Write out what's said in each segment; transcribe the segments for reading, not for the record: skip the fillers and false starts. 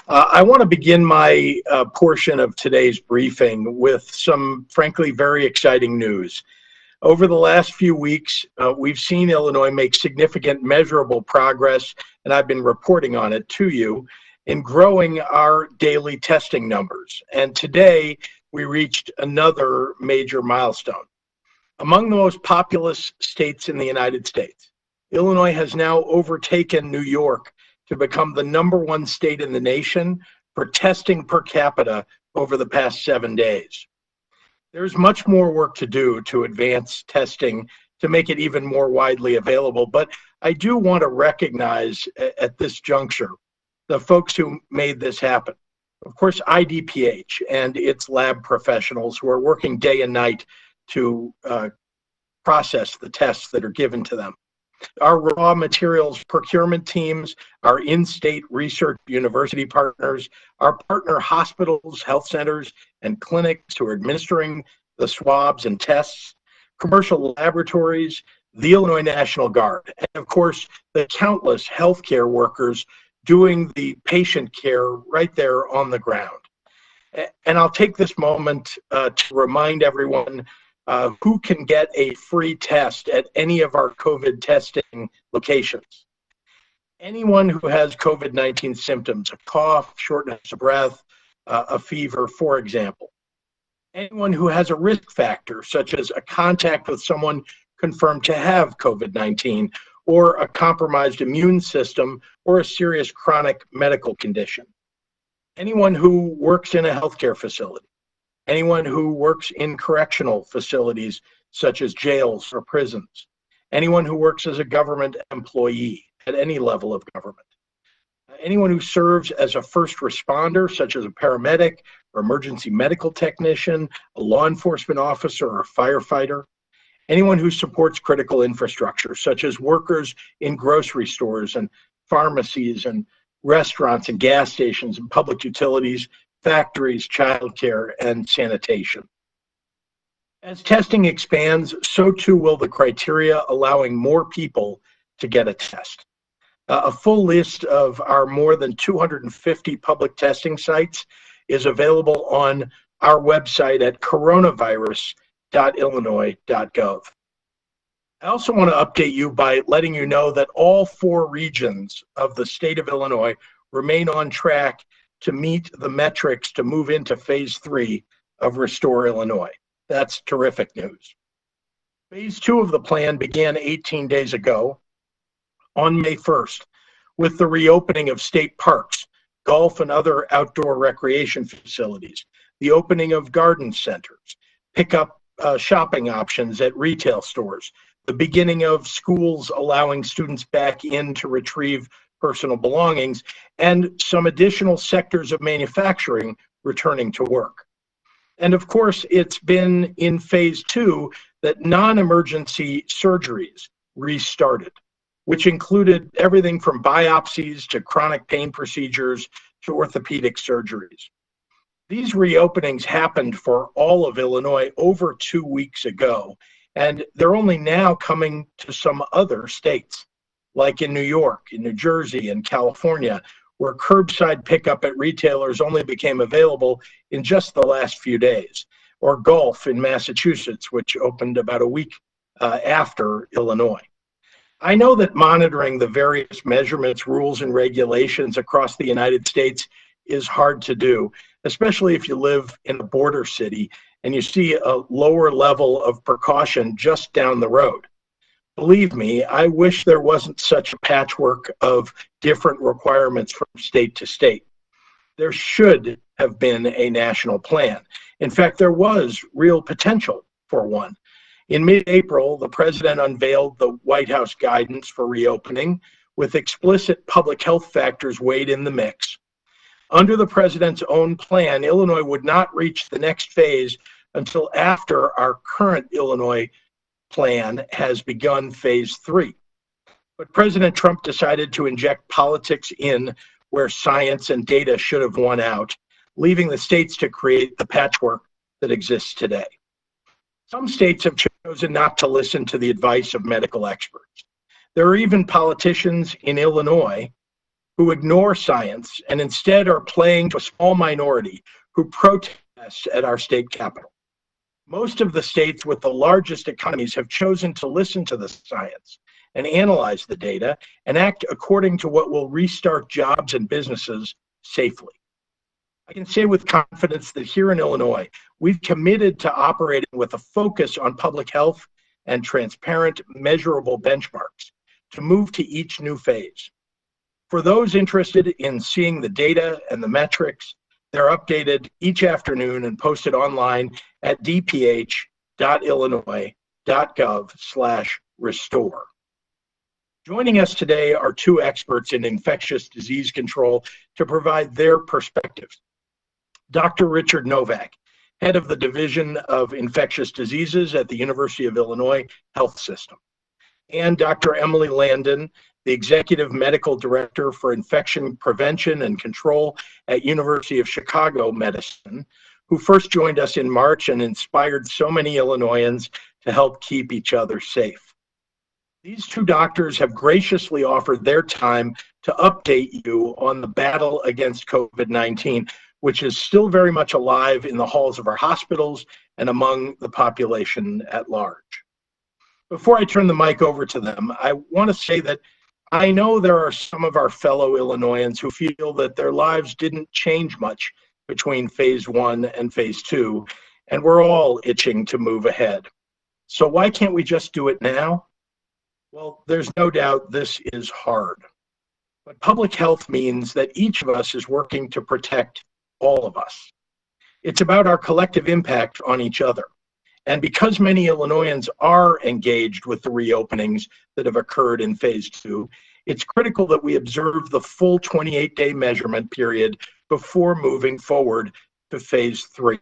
I want to begin my portion of today's briefing with some, frankly, very exciting news. Over the last few weeks, we've seen Illinois make significant measurable progress, and I've been reporting on it to you, in growing our daily testing numbers. And today, we reached another major milestone. Among the most populous states in the United States, Illinois has now overtaken New York to become the #1 state in the nation for testing per capita over the past 7 days. There's much more work to do to advance testing to make it even more widely available, but I do want to recognize at this juncture the folks who made this happen. Of course, IDPH and its lab professionals who are working day and night to process the tests that are given to them. Our raw materials procurement teams, our in-state research university partners, our partner hospitals, health centers, and clinics who are administering the swabs and tests, commercial laboratories, the Illinois National Guard, and of course, the countless healthcare workers doing the patient care right there on the ground. And I'll take this moment to remind everyone who can get a free test at any of our COVID testing locations. Anyone who has COVID-19 symptoms, a cough, shortness of breath, a fever, for example. Anyone who has a risk factor, such as a contact with someone confirmed to have COVID-19, or a compromised immune system, or a serious chronic medical condition. Anyone who works in a healthcare facility. Anyone who works in correctional facilities such as jails or prisons, anyone who works as a government employee at any level of government, anyone who serves as a first responder such as a paramedic or emergency medical technician, a law enforcement officer or a firefighter, anyone who supports critical infrastructure such as workers in grocery stores and pharmacies and restaurants and gas stations and public utilities, factories, childcare, and sanitation. As testing expands, so too will the criteria allowing more people to get a test. A full list of our more than 250 public testing sites is available on our website at coronavirus.illinois.gov. I also want to update you by letting you know that all 4 regions of the state of Illinois remain on track to meet the metrics to move into phase 3 of Restore Illinois. That's terrific news. Phase 2 of the plan began 18 days ago on May 1st with the reopening of state parks, golf and other outdoor recreation facilities, the opening of garden centers, pickup shopping options at retail stores, the beginning of schools allowing students back in to retrieve personal belongings, and some additional sectors of manufacturing returning to work. And of course, it's been in phase 2 that non-emergency surgeries restarted, which included everything from biopsies to chronic pain procedures to orthopedic surgeries. These reopenings happened for all of Illinois over 2 weeks ago, and they're only now coming to some other states, like in New York, in New Jersey, and California, where curbside pickup at retailers only became available in just the last few days, or golf in Massachusetts, which opened about a week after Illinois. I know that monitoring the various measurements, rules, and regulations across the United States is hard to do, especially if you live in a border city and you see a lower level of precaution just down the road. Believe me, I wish there wasn't such a patchwork of different requirements from state to state. There should have been a national plan. In fact, there was real potential for one. In mid-April, the president unveiled the White House guidance for reopening with explicit public health factors weighed in the mix. Under the president's own plan, Illinois would not reach the next phase until after our current Illinois plan has begun phase 3. But President Trump decided to inject politics in where science and data should have won out, leaving the states to create the patchwork that exists today. Some states have chosen not to listen to the advice of medical experts. There are even politicians in Illinois who ignore science and instead are playing to a small minority who protest at our state capitol. Most of the states with the largest economies have chosen to listen to the science and analyze the data and act according to what will restart jobs and businesses safely. I can say with confidence that here in Illinois, we've committed to operating with a focus on public health and transparent, measurable benchmarks to move to each new phase. For those interested in seeing the data and the metrics, they're updated each afternoon and posted online at dph.illinois.gov/restore. Joining us today are two experts in infectious disease control to provide their perspectives. Dr. Richard Novak, head of the Division of Infectious Diseases at the University of Illinois Health System, and Dr. Emily Landon, the Executive Medical Director for Infection Prevention and Control at University of Chicago Medicine, who first joined us in March and inspired so many Illinoisans to help keep each other safe. These two doctors have graciously offered their time to update you on the battle against COVID-19, which is still very much alive in the halls of our hospitals and among the population at large. Before I turn the mic over to them, I want to say that I know there are some of our fellow Illinoisans who feel that their lives didn't change much between phase 1 and phase 2, and we're all itching to move ahead. So why can't we just do it now? Well, there's no doubt this is hard. But public health means that each of us is working to protect all of us. It's about our collective impact on each other. And because many Illinoisans are engaged with the reopenings that have occurred in phase 2, it's critical that we observe the full 28-day measurement period before moving forward to phase 3.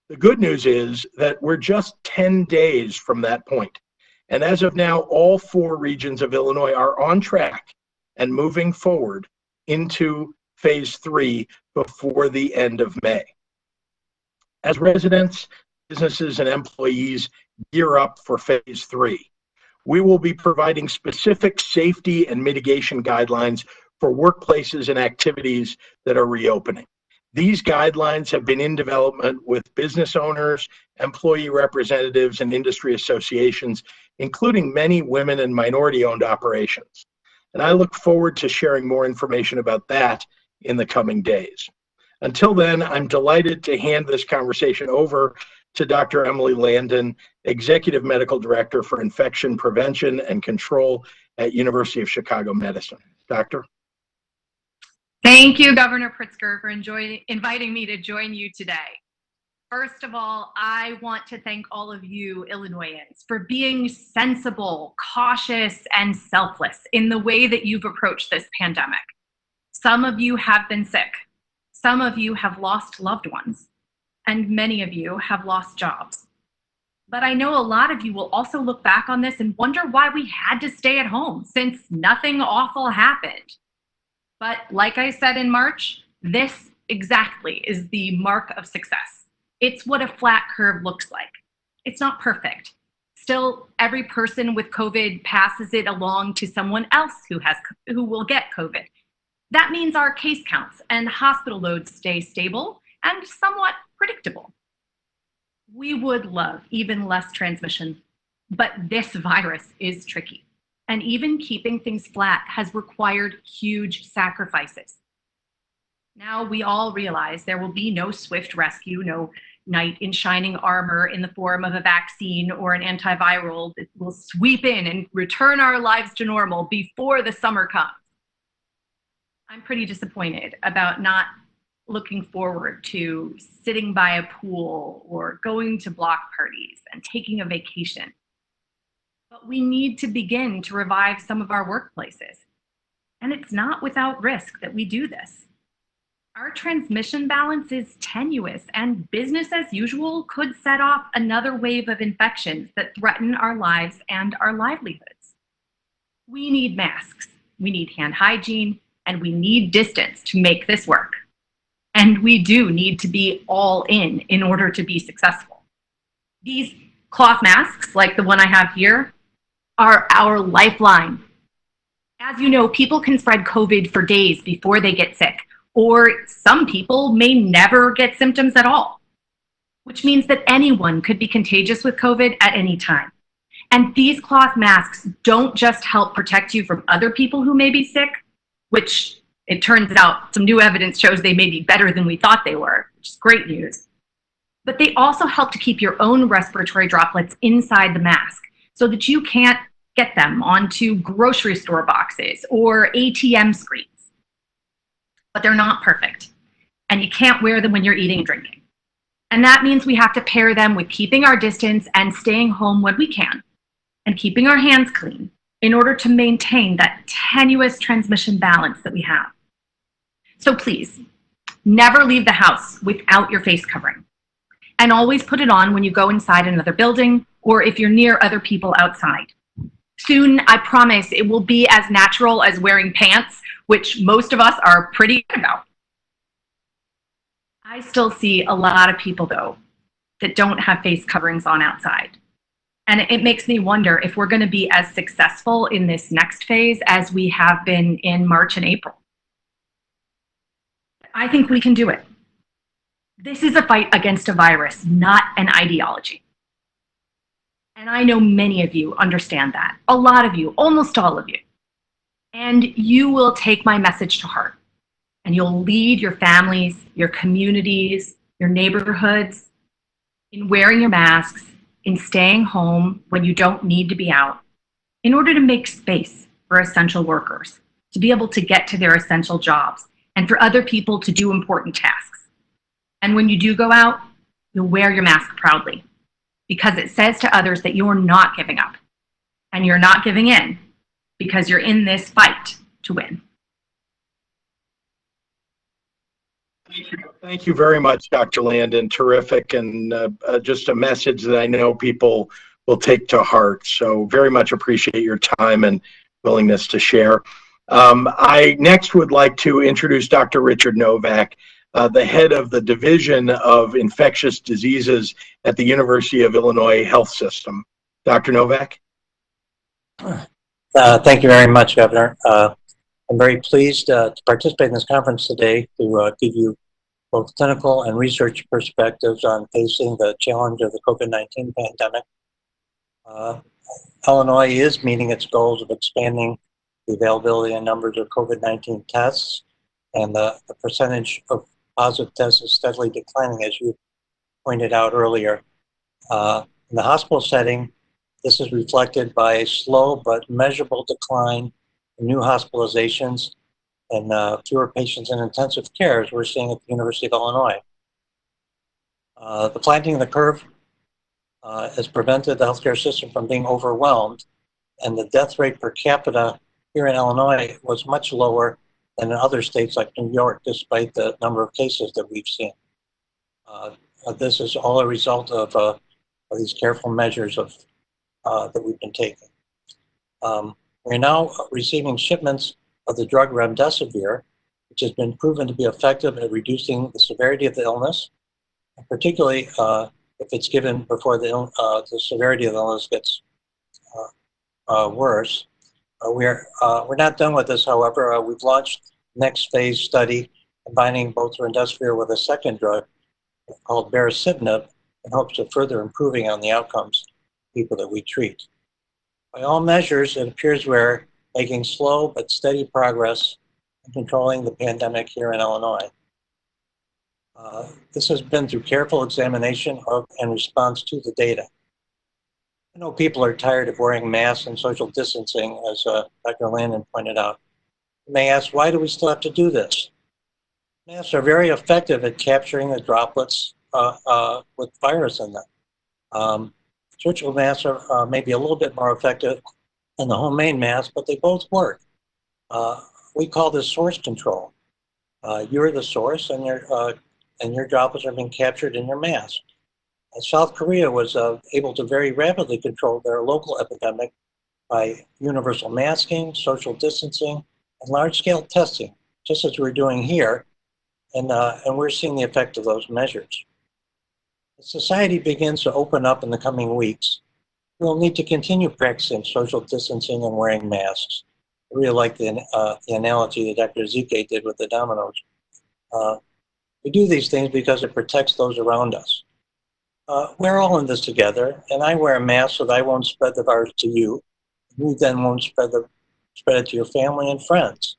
The good news is that we're just 10 days from that point. And as of now, all 4 regions of Illinois are on track and moving forward into phase 3 before the end of May. As residents, businesses, and employees gear up for phase 3, we will be providing specific safety and mitigation guidelines for workplaces and activities that are reopening. These guidelines have been in development with business owners, employee representatives, and industry associations, including many women and minority-owned operations. And I look forward to sharing more information about that in the coming days. Until then, I'm delighted to hand this conversation over to Dr. Emily Landon, Executive Medical Director for Infection Prevention and Control at University of Chicago Medicine. Doctor? Thank you, Governor Pritzker, for inviting me to join you today. First of all, I want to thank all of you Illinoisans for being sensible, cautious, and selfless in the way that you've approached this pandemic. Some of you have been sick. Some of you have lost loved ones, and many of you have lost jobs. But I know a lot of you will also look back on this and wonder why we had to stay at home since nothing awful happened. But like I said in March, this exactly is the mark of success. It's what a flat curve looks like. It's not perfect. Still, every person with COVID passes it along to someone else who will get COVID. That means our case counts and hospital loads stay stable and somewhat predictable. We would love even less transmission, but this virus is tricky. And even keeping things flat has required huge sacrifices. Now we all realize there will be no swift rescue, no knight in shining armor in the form of a vaccine or an antiviral that will sweep in and return our lives to normal before the summer comes. I'm pretty disappointed about not looking forward to sitting by a pool or going to block parties and taking a vacation. But we need to begin to revive some of our workplaces. And it's not without risk that we do this. Our transmission balance is tenuous, and business as usual could set off another wave of infections that threaten our lives and our livelihoods. We need masks, we need hand hygiene, and we need distance to make this work. And we do need to be all in order to be successful. These cloth masks, like the one I have here, are our lifeline. As you know, people can spread COVID for days before they get sick, or some people may never get symptoms at all, which means that anyone could be contagious with COVID at any time. And these cloth masks don't just help protect you from other people who may be sick, which it turns out some new evidence shows they may be better than we thought they were, which is great news. But they also help to keep your own respiratory droplets inside the mask so that you can't get them onto grocery store boxes or ATM screens. But they're not perfect, and you can't wear them when you're eating and drinking. And that means we have to pair them with keeping our distance and staying home when we can, and keeping our hands clean in order to maintain that tenuous transmission balance that we have. So please, never leave the house without your face covering. And always put it on when you go inside another building or if you're near other people outside. Soon, I promise, it will be as natural as wearing pants, which most of us are pretty good about. I still see a lot of people, though, that don't have face coverings on outside. And it makes me wonder if we're going to be as successful in this next phase as we have been in March and April. I think we can do it. This is a fight against a virus, not an ideology. And I know many of you understand that. A lot of you, almost all of you. And you will take my message to heart. And you'll lead your families, your communities, your neighborhoods in wearing your masks, in staying home when you don't need to be out, in order to make space for essential workers, to be able to get to their essential jobs, and for other people to do important tasks. And when you do go out, you'll wear your mask proudly, because it says to others that you're not giving up, and you're not giving in, because you're in this fight to win. Thank you very much, Dr. Landon. Terrific, and just a message that I know people will take to heart. So very much appreciate your time and willingness to share. I next would like to introduce Dr. Richard Novak, the head of the Division of Infectious Diseases at the University of Illinois Health System. Dr. Novak? Thank you very much, Governor. I'm very pleased to participate in this conference today to give you both clinical and research perspectives on facing the challenge of the COVID-19 pandemic. Illinois is meeting its goals of expanding the availability and numbers of COVID-19 tests, and the percentage of positive tests is steadily declining, as you pointed out earlier. In the hospital setting, this is reflected by a slow but measurable decline in new hospitalizations and fewer patients in intensive care, as we're seeing at the University of Illinois. The flattening of the curve has prevented the healthcare system from being overwhelmed, and the death rate per capita here in Illinois was much lower than in other states like New York, despite the number of cases that we've seen. This is all a result of these careful measures that we've been taking. We're now receiving shipments of the drug remdesivir, which has been proven to be effective at reducing the severity of the illness, and particularly if it's given before the severity of the illness gets worse. We're not done with this, however. We've launched next phase study combining both remdesivir with a second drug called baricitinib in hopes of further improving on the outcomes of people that we treat. By all measures, it appears we're making slow but steady progress in controlling the pandemic here in Illinois. This has been through careful examination of and response to the data. I know people are tired of wearing masks and social distancing, as Dr. Landon pointed out. You may ask, why do we still have to do this? Masks are very effective at capturing the droplets with virus in them. Surgical masks are maybe a little bit more effective than the homemade mask, but they both work. We call this source control. You're the source, and your droplets are being captured in your mask. South Korea was able to very rapidly control their local epidemic by universal masking, social distancing, and large-scale testing, just as we're doing here, and we're seeing the effect of those measures. As society begins to open up in the coming weeks, we'll need to continue practicing social distancing and wearing masks. really like the analogy that Dr. Zike did with the dominoes. We do these things because it protects those around us. We're all in this together, and I wear a mask so that I won't spread the virus to you. You then won't spread it to your family and friends.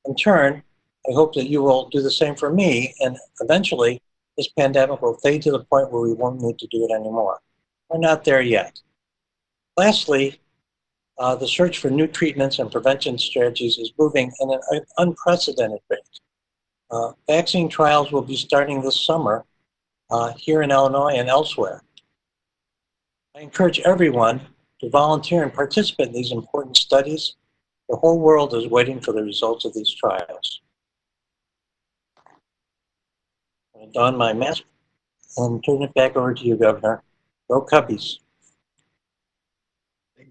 In turn, I hope that you will do the same for me, and eventually this pandemic will fade to the point where we won't need to do it anymore. We're not there yet. Lastly, the search for new treatments and prevention strategies is moving at an unprecedented rate. Vaccine trials will be starting this summer here in Illinois and elsewhere. I encourage everyone to volunteer and participate in these important studies. The whole world is waiting for the results of these trials. I'm going to don my mask and turn it back over to you, Governor. Go Cubbies.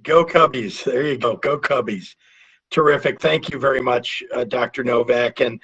Go Cubbies. There you go. Go Cubbies. Terrific. Thank you very much, Dr. Novak. And